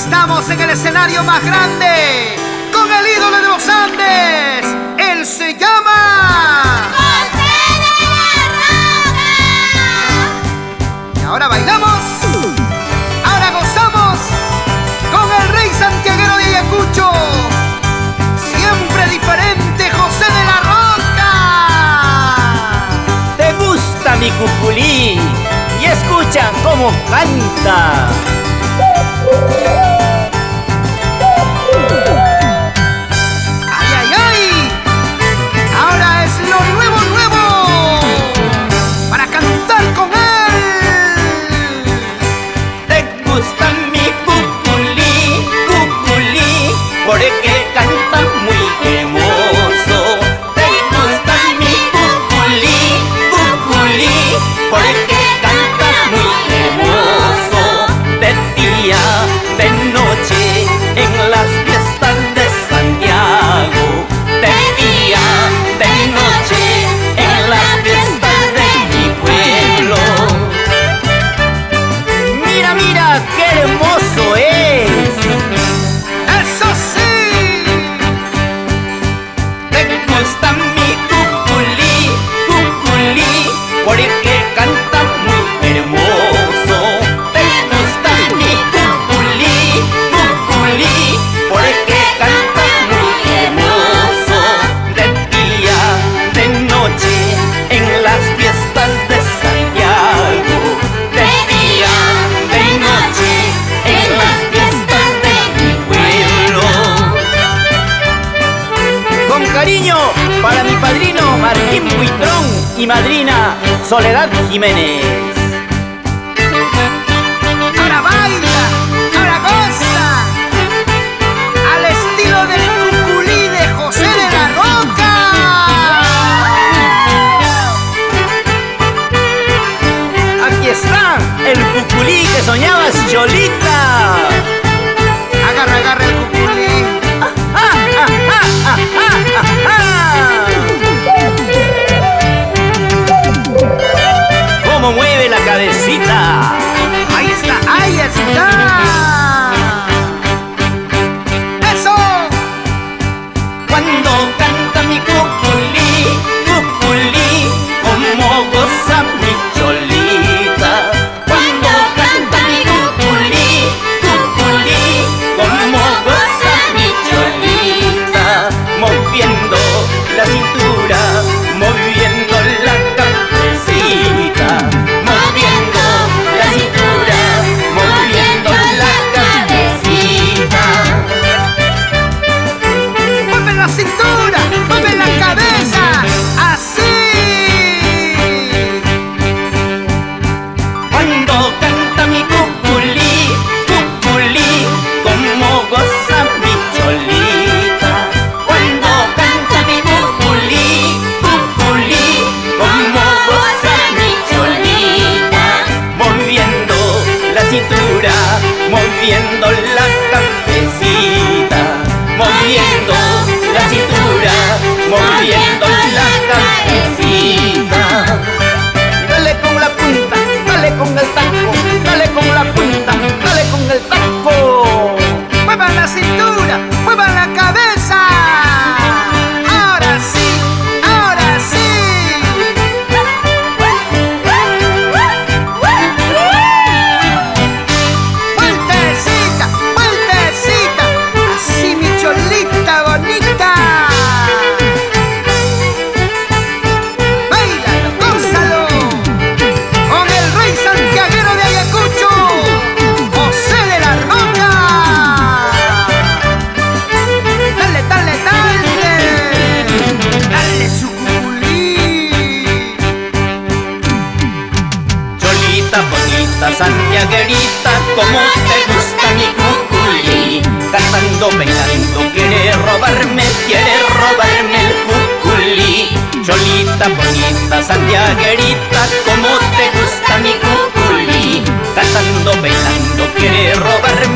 Estamos en el escenario más grande con el ídolo de los Andes. Él se llama José de la Roca. Y ahora bailamos, ahora gozamos con el rey santiaguero de Ayacucho. Siempre diferente, José de la Roca. ¿Te gusta mi cuculí? Y escucha cómo canta. ¡Ay, ay, ay! Ahora es lo nuevo, nuevo para cantar con él. ¿Te gusta mi cuculí? Cuculí, porque canta muy hermoso. ¿Te gusta mi cuculí? Cuculí, porque canta muy hermoso. De día, de noche, en las fiestas de Santiago. De día, de noche, en las fiestas de mi pueblo. Mira, mira, qué hermoso es. ¡Eso sí! ¿Te gusta mi cuculí? Cuculí, porque canta muy hermoso. ¿Te gusta mi cuculí? Cuculí, porque canta muy hermoso. De día, de noche, en las fiestas de Santiago. De día, de noche, en las fiestas de mi pueblo. Con cariño para mi padrino Martín Buitrón y madrina Soledad Jiménez. Ahora baila, ahora goza, al estilo del cuculí de José de la Roca. Aquí está el cuculí que soñabas, Cholita. Agarra, agarra el cuculí. ¿Cómo mueve la cabecita? Ahí está, ahí está. ¡Eso! Cuando canta mi cuculí, cuculí, como goza mi Cholita. Cuando canta mi cuculí, cuculí, como goza mi Cholita. Moviendo la cintura, moviendo la cabecita. Moviendo la cintura, moviendo la cabecita. Mueve la cintura, mueve la cabeza, así. Cuando canta mi cuculí, cuculí, como goza mi Cholita. Cuando canta mi cuculí, cuculí, como goza mi Cholita. Moviendo la cintura, moviendo la cabecita. Moviendo la cintura, moviendo la cabecita. Dale con la punta, dale con el taco, dale con la punta, dale con el taco. Muevan la cintura, muevan la cabeza. Ahora sí, ahora sí. Vueltecita, vueltecita, así mi Cholita bonita. Báilalo, gózalo, con el rey santiaguero de Ayacucho, José de la Roca. Dale, dale, dale, dale su cuculí. Cholita bonita, santiaguerita, como te gusta mi cuculí. Cantando, bailando, quiere robarme el cuculí. Cholita bonita, santiaguerita, como te gusta mi cuculí. Cantando, bailando, quiere robarme